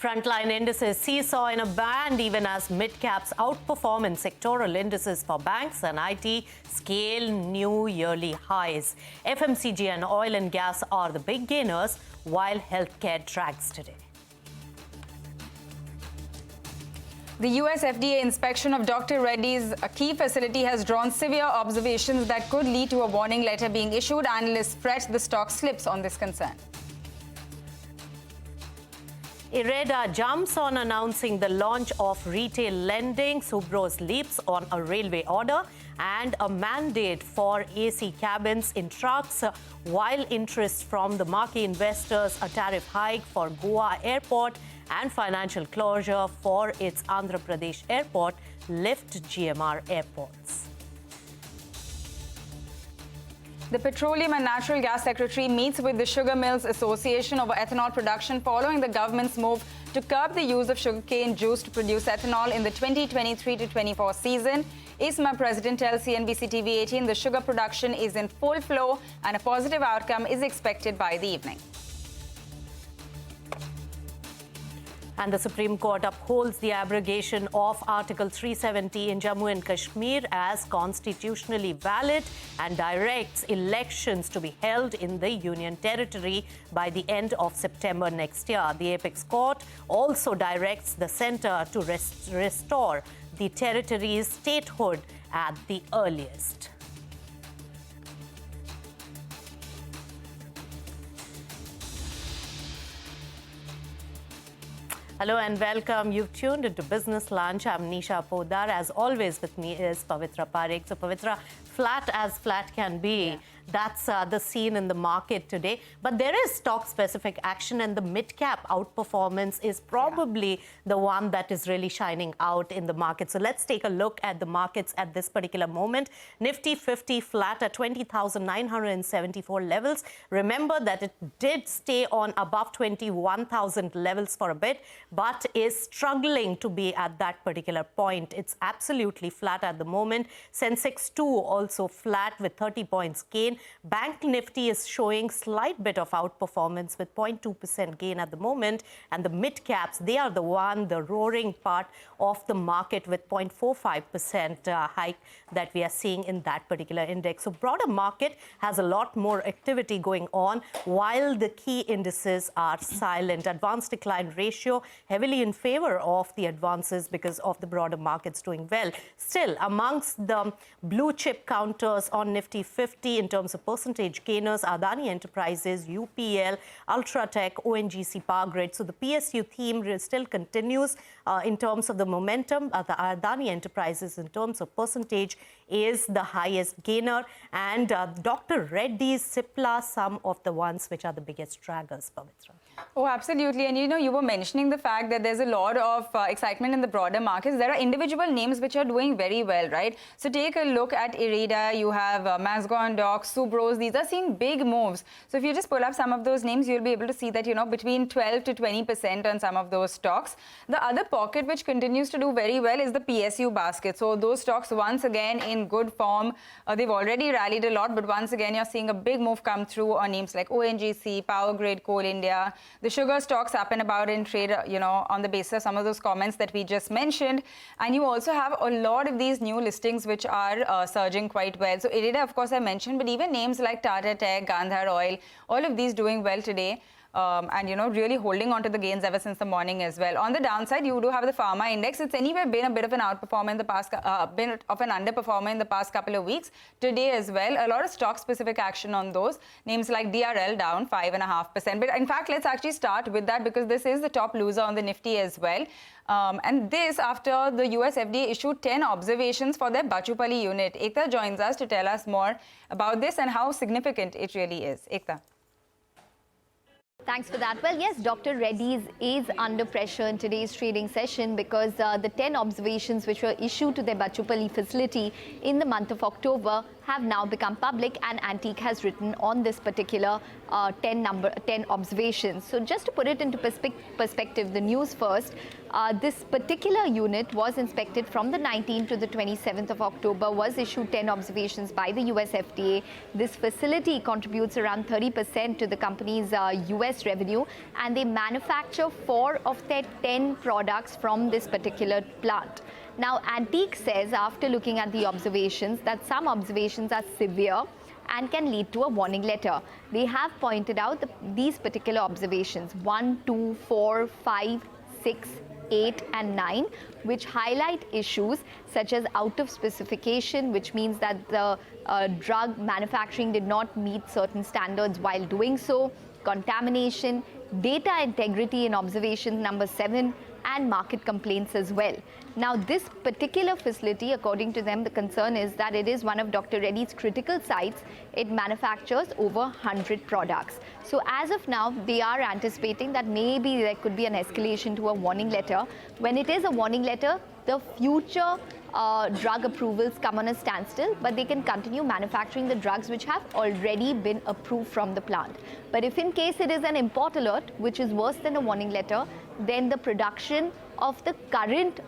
Frontline indices seesaw in a band even as mid-caps outperform in sectoral indices for banks and IT scale new yearly highs. FMCG and oil and gas are the big gainers, while healthcare drags today. The US FDA inspection of Dr. Reddy's key facility has drawn severe observations that could lead to a warning letter being issued. Analysts fret the stock slips on this concern. IREDA jumps on announcing the launch of retail lending. Subros leaps on a railway order and a mandate for AC cabins in trucks, while interest from the marquee investors, a tariff hike for Goa airport and financial closure for its Andhra Pradesh airport lift GMR airports. The Petroleum and Natural Gas Secretary meets with the Sugar Mills Association over ethanol production following the government's move to curb the use of sugarcane juice to produce ethanol in the 2023-24 season. ISMA President tells CNBC-TV18 the sugar production is in full flow and a positive outcome is expected by the evening. And the Supreme Court upholds the abrogation of Article 370 in Jammu and Kashmir as constitutionally valid and directs elections to be held in the Union Territory by the end of September next year. The Apex Court also directs the centre to restore the territory's statehood at the earliest. Hello and welcome. You've tuned into Business Lunch. I'm Nisha Podar. As always, with me is Pavitra Parekh. So, Pavitra, flat as flat can be. Yeah. That's the scene in the market today. But there is stock-specific action, and the mid-cap outperformance is probably the one that is really shining out in the market. So let's take a look at the markets at this particular moment. Nifty 50 flat at 20,974 levels. Remember that it did stay on above 21,000 levels for a bit, but is struggling to be at that particular point. It's absolutely flat at the moment. Sensex 2 also flat with 30 points gain. Bank Nifty is showing slight bit of outperformance with 0.2% gain at the moment. And the mid-caps, they are the roaring part of the market with 0.45% hike that we are seeing in that particular index. So broader market has a lot more activity going on while the key indices are silent. Advanced decline ratio heavily in favor of the advances because of the broader markets doing well. Still, amongst the blue chip counters on Nifty 50 in terms of percentage gainers, Adani Enterprises, UPL, Ultratech, ONGC Power Grid. So the PSU theme still continues in terms of the momentum. The Adani Enterprises in terms of percentage is the highest gainer, and Dr. Reddy's, Cipla, some of the ones which are the biggest draggers, Pavitra. Oh, absolutely. And you were mentioning the fact that there's a lot of excitement in the broader markets. There are individual names which are doing very well, right? So take a look at IREDA. You have Mazagon Dock, Subros. These are seeing big moves. So if you just pull up some of those names, you'll be able to see that, between 12 to 20% on some of those stocks. The other pocket which continues to do very well is the PSU basket. So those stocks, once again, in good form. They've already rallied a lot, but once again, you're seeing a big move come through on names like ONGC, Power Grid, Coal India. The sugar stocks up and about in trade, on the basis of some of those comments that we just mentioned. And you also have a lot of these new listings which are surging quite well. So IREDA, of course, I mentioned, but even names like Tata Tech, Gandhar Oil, all of these doing well today. And really holding on to the gains ever since the morning as well. On the downside, you do have the Pharma index. It's anyway been a bit of an outperformer in the past, bit of an underperformer in the past couple of weeks. Today as well, a lot of stock-specific action on those. Names like DRL down 5.5%. But in fact, let's actually start with that because this is the top loser on the Nifty as well. And this after the US FDA issued 10 observations for their Bachupalli unit. Ekta joins us to tell us more about this and how significant it really is. Ekta. Thanks for that. Well, yes, Dr. Reddy's is under pressure in today's trading session because the 10 observations which were issued to their Bachupalli facility in the month of October have now become public, and Antique has written on this particular 10 observations. So just to put it into perspective, the news first, this particular unit was inspected from the 19th to the 27th of October, was issued 10 observations by the US FDA. This facility contributes around 30% to the company's US revenue, and they manufacture 4 of their 10 products from this particular plant. Now, Antique says, after looking at the observations, that some observations are severe and can lead to a warning letter. They have pointed out these particular observations, 1, 2, 4, 5, 6, 8 and 9, which highlight issues such as out of specification, which means that the drug manufacturing did not meet certain standards while doing so, contamination, data integrity in observation number 7, and market complaints as well. Now, this particular facility, according to them, the concern is that it is one of Dr. Reddy's critical sites. It manufactures over 100 products. So as of now, they are anticipating that maybe there could be an escalation to a warning letter. When it is a warning letter, the future drug approvals come on a standstill, but they can continue manufacturing the drugs which have already been approved from the plant. But if in case it is an import alert, which is worse than a warning letter, then the production of the current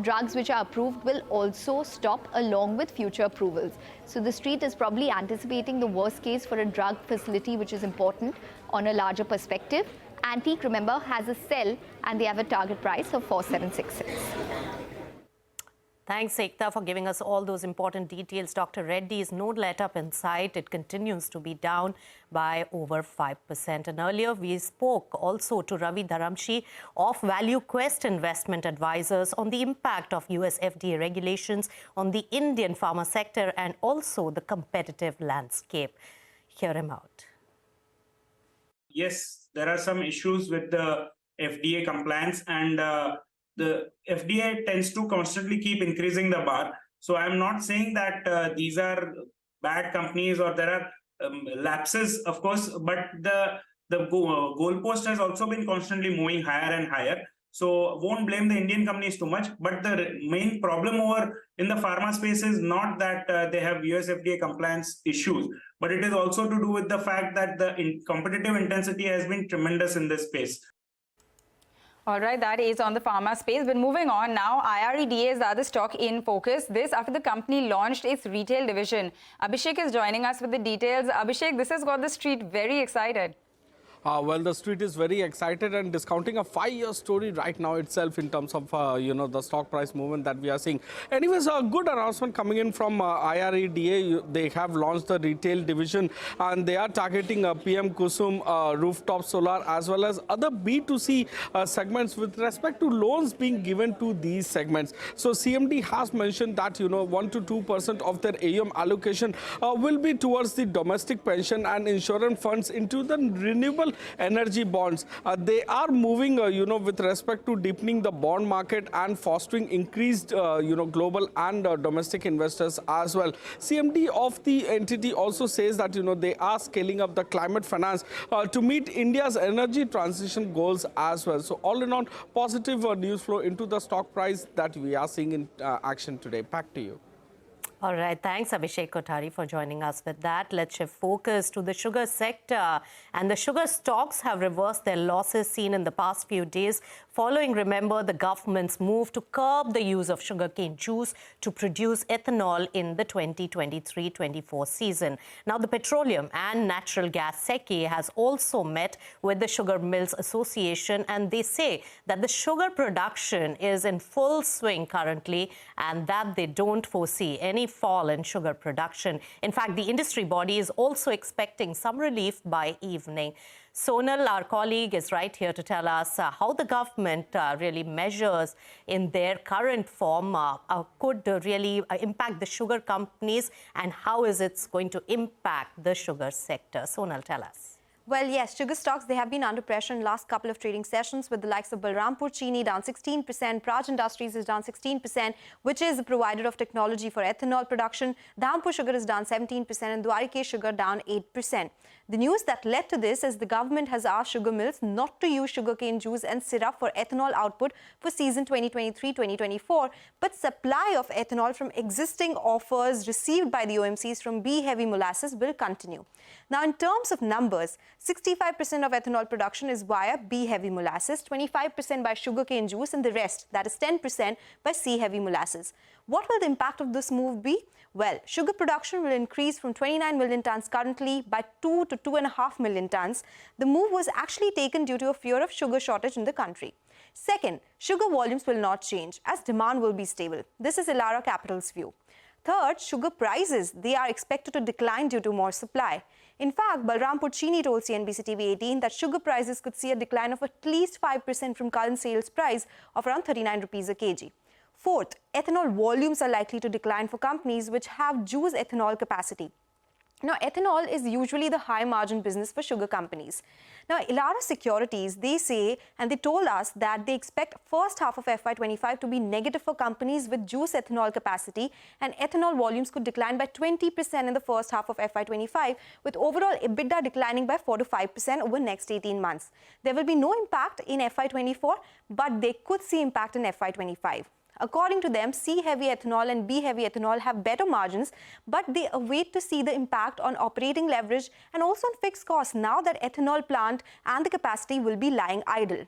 drugs which are approved will also stop along with future approvals. So the street is probably anticipating the worst case for a drug facility, which is important on a larger perspective. Antique, remember, has a sell and they have a target price of 4766. Thanks, Ekta, for giving us all those important details. Dr. Reddy is no let-up in sight. It continues to be down by over 5%. And earlier, we spoke also to Ravi Dharamshi of Value Quest Investment Advisors on the impact of US FDA regulations on the Indian pharma sector and also the competitive landscape. Hear him out. Yes, there are some issues with the FDA compliance, and the FDA tends to constantly keep increasing the bar. So I'm not saying that these are bad companies or there are lapses, of course, but the goalpost has also been constantly moving higher and higher. So won't blame the Indian companies too much. But the main problem over in the pharma space is not that they have US FDA compliance issues, but it is also to do with the fact that the competitive intensity has been tremendous in this space. All right, that is on the pharma space. But moving on now, IREDA is the other stock in focus. This after the company launched its retail division. Abhishek is joining us with the details. Abhishek, this has got the street very excited. Well, the street is very excited and discounting a 5-year story right now itself in terms of, the stock price movement that we are seeing. Anyways, a good announcement coming in from IREDA. They have launched the retail division and they are targeting PM Kusum, rooftop solar, as well as other B2C segments with respect to loans being given to these segments. So CMD has mentioned that, 1 to 2% of their AUM allocation will be towards the domestic pension and insurance funds into the renewable energy bonds. They are moving, with respect to deepening the bond market and fostering increased, global and domestic investors as well. CMD of the entity also says that, they are scaling up the climate finance to meet India's energy transition goals as well. So all in all, positive news flow into the stock price that we are seeing in action today. Back to you. All right, thanks Abhishek Kothari for joining us with that. Let's shift focus to the sugar sector. And the sugar stocks have reversed their losses seen in the past few days following, remember, the government's move to curb the use of sugarcane juice to produce ethanol in the 2023-24 season. Now, the Petroleum and Natural Gas SECI has also met with the Sugar Mills Association, and they say that the sugar production is in full swing currently and that they don't foresee any fall in sugar production. In fact, the industry body is also expecting some relief by evening. Sonal, our colleague, is right here to tell us how the government really measures in their current form could really impact the sugar companies and how is it going to impact the sugar sector. Sonal, tell us. Well, yes, sugar stocks, they have been under pressure in the last couple of trading sessions with the likes of Balrampur Chini down 16%, Praj Industries is down 16%, which is the provider of technology for ethanol production. Dhampur Sugar is down 17% and Dwarike Sugar down 8%. The news that led to this is the government has asked sugar mills not to use sugarcane juice and syrup for ethanol output for season 2023-2024, but supply of ethanol from existing offers received by the OMCs from B-heavy molasses will continue. Now, in terms of numbers, 65% of ethanol production is via B-heavy molasses, 25% by sugarcane juice, and the rest, that is 10%, by C-heavy molasses. What will the impact of this move be? Well, sugar production will increase from 29 million tons currently by 2 to 2.5 million tons. The move was actually taken due to a fear of sugar shortage in the country. Second, sugar volumes will not change as demand will be stable. This is Elara Capital's view. Third, sugar prices, they are expected to decline due to more supply. In fact, Balrampur Chini told CNBC-TV18 that sugar prices could see a decline of at least 5% from current sales price of around 39 rupees a kg. Fourth, ethanol volumes are likely to decline for companies which have juice ethanol capacity. Now, ethanol is usually the high-margin business for sugar companies. Now, Elara Securities, they say, and they told us that they expect first half of FY25 to be negative for companies with juice ethanol capacity, and ethanol volumes could decline by 20% in the first half of FY25, with overall EBITDA declining by 4 to 5% over the next 18 months. There will be no impact in FY24, but they could see impact in FY25. According to them, C-heavy ethanol and B-heavy ethanol have better margins, but they await to see the impact on operating leverage and also on fixed costs now that ethanol plant and the capacity will be lying idle.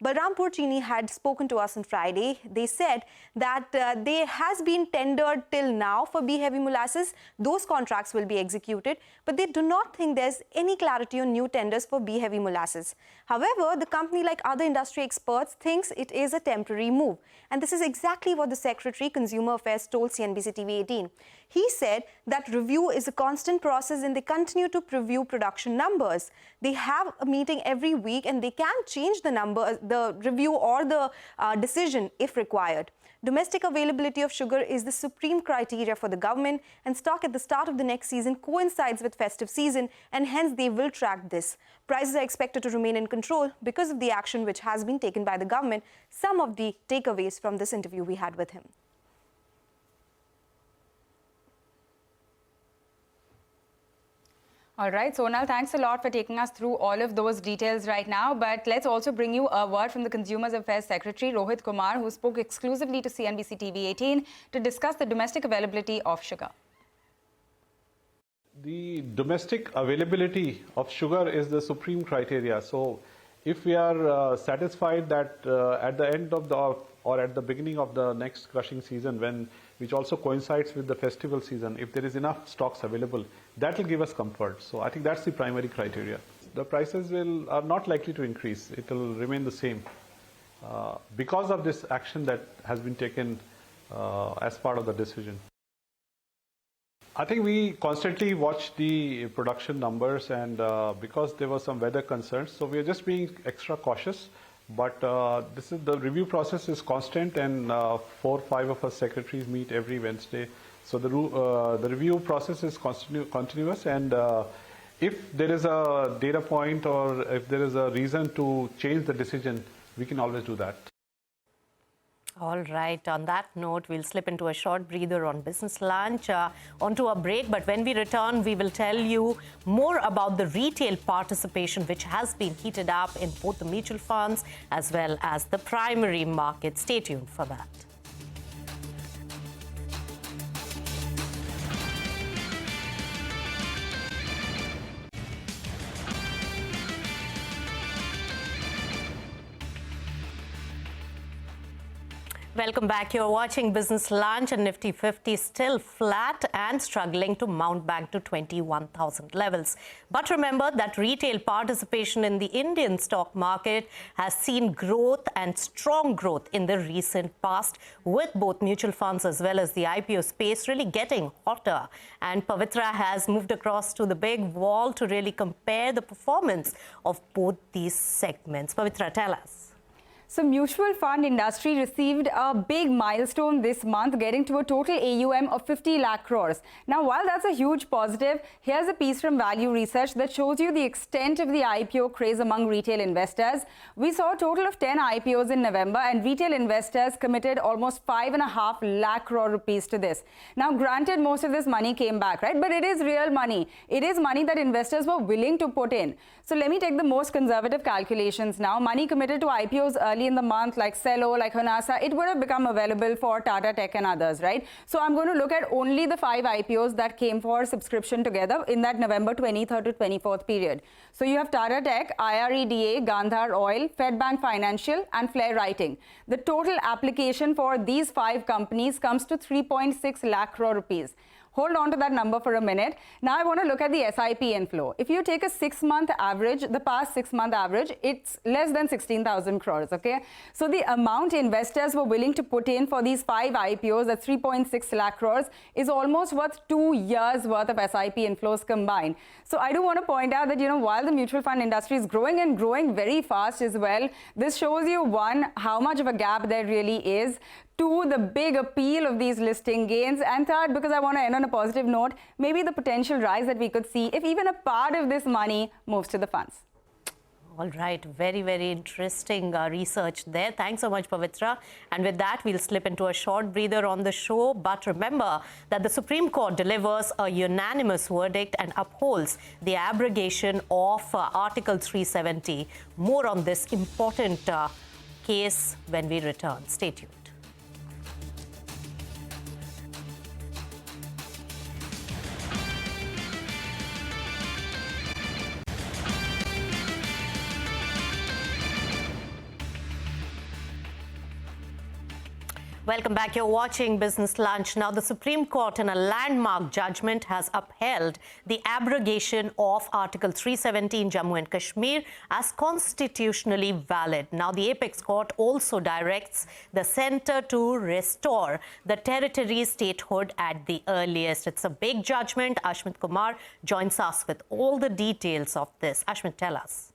Balrampur Chini had spoken to us on Friday. They said that there has been tendered till now for B-heavy molasses. Those contracts will be executed, but they do not think there's any clarity on new tenders for B-heavy molasses. However, the company, like other industry experts, thinks it is a temporary move. And this is exactly what the Secretary, Consumer Affairs, told CNBC-TV18. He said that review is a constant process and they continue to preview production numbers. They have a meeting every week and they can change the number, the review or the decision if required. Domestic availability of sugar is the supreme criteria for the government, and stock at the start of the next season coincides with festive season, and hence they will track this. Prices are expected to remain in control because of the action which has been taken by the government. Some of the takeaways from this interview we had with him. All right, Sonal, thanks a lot for taking us through all of those details right now. But let's also bring you a word from the Consumer Affairs Secretary, Rohit Kumar, who spoke exclusively to CNBC-TV18 to discuss the domestic availability of sugar. The domestic availability of sugar is the supreme criteria. So if we are satisfied that at the end of or at the beginning of the next crushing season, which also coincides with the festival season, if there is enough stocks available, that will give us comfort. So I think that's the primary criteria. The prices are not likely to increase. It will remain the same because of this action that has been taken as part of the decision. I think we constantly watch the production numbers, and because there were some weather concerns, so we are just being extra cautious. But the review process is constant, and 4 or 5 of us secretaries meet every Wednesday. So the review process is continuous, and if there is a data point or if there is a reason to change the decision, we can always do that. All right. On that note, we'll slip into a short breather on Business Lunch, onto a break. But when we return, we will tell you more about the retail participation, which has been heated up in both the mutual funds as well as the primary market. Stay tuned for that. Welcome back. You're watching Business Lunch, and Nifty 50 still flat and struggling to mount back to 21,000 levels. But remember that retail participation in the Indian stock market has seen growth and strong growth in the recent past, with both mutual funds as well as the IPO space really getting hotter. And Pavitra has moved across to the big wall to really compare the performance of both these segments. Pavitra, tell us. So mutual fund industry received a big milestone this month, getting to a total AUM of 50 lakh crores. Now, while that's a huge positive, here's a piece from Value Research that shows you the extent of the IPO craze among retail investors. We saw a total of 10 IPOs in November, and retail investors committed almost 5.5 lakh crore rupees to this. Now, granted, most of this money came back, right? But it is real money. It is money that investors were willing to put in. So let me take the most conservative calculations now. Money committed to IPOs early in the month, like Cello, like Honasa, it would have become available for Tata Tech and others, right? So I'm going to look at only the 5 IPOs that came for subscription together in that November 23rd to 24th period. So you have Tata Tech, IREDA, Gandhar Oil, Fedbank Financial, and Flair Writing. The total application for these 5 companies comes to 3.6 lakh crore rupees. Hold on to that number for a minute. Now I want to look at the SIP inflow. If you take a 6-month average, the past 6-month average, it's less than 16,000 crores, okay? So the amount investors were willing to put in for these 5 IPOs, that's 3.6 lakh crores, is almost worth 2 years worth of SIP inflows combined. So I do want to point out that, while the mutual fund industry is growing and growing very fast as well, this shows you, one, how much of a gap there really is. 2, the big appeal of these listing gains. And 3rd, because I want to end on a positive note, maybe the potential rise that we could see if even a part of this money moves to the funds. All right, very, very interesting research there. Thanks so much, Pavitra. And with that, we'll slip into a short breather on the show. But remember that the Supreme Court delivers a unanimous verdict and upholds the abrogation of Article 370. More on this important case when we return. Stay tuned. Welcome back. You're watching Business Lunch. Now, the Supreme Court, in a landmark judgment, has upheld the abrogation of Article 370 in Jammu and Kashmir as constitutionally valid. Now, the Apex Court also directs the centre to restore the territory's statehood at the earliest. It's a big judgment. Ashmit Kumar joins us with all the details of this. Ashmit, tell us.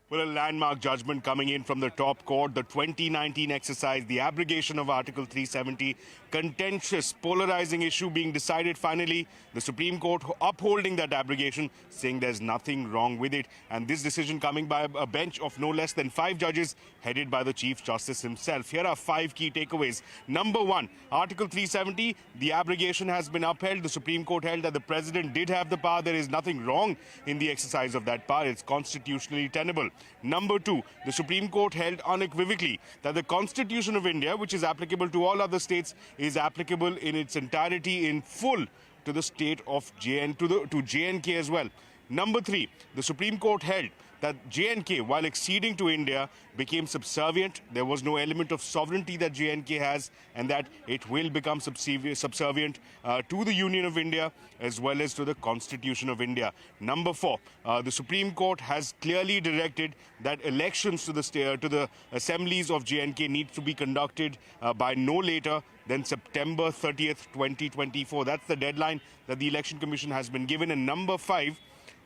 Well, a landmark judgment coming in from the top court, the 2019 exercise, the abrogation of Article 370, contentious, polarizing issue being decided finally. The Supreme Court upholding that abrogation, saying there's nothing wrong with it. And this decision coming by a bench of no less than 5 judges, headed by the Chief Justice himself. Here are 5 key takeaways. Number 1, Article 370, the abrogation has been upheld. The Supreme Court held that the President did have the power. There is nothing wrong in the exercise of that power. It's constitutionally tenable. Number 2, the Supreme Court held unequivocally that the Constitution of India, which is applicable to all other states, is applicable in its entirety, in full, to the state of to J&K as well. Number 3, the Supreme Court held that J&K, while acceding to India, became subservient. There was no element of sovereignty that J&K has, and that it will become subservient to the Union of India as well as to the Constitution of India. Number 4, the Supreme Court has clearly directed that elections to the assemblies of J&K need to be conducted by no later than September 30th, 2024. That's the deadline that the Election Commission has been given. And number 5,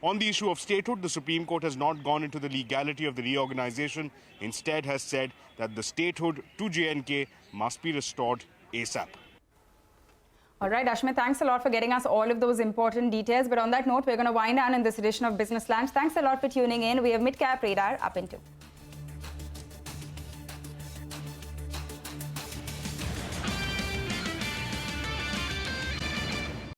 on the issue of statehood, the Supreme Court has not gone into the legality of the reorganization. Instead, has said that the statehood to J&K must be restored ASAP. All right, Ashmit, thanks a lot for getting us all of those important details. But on that note, we're going to wind down in this edition of Business Lunch. Thanks a lot for tuning in. We have Mid Cap Radar up in 2.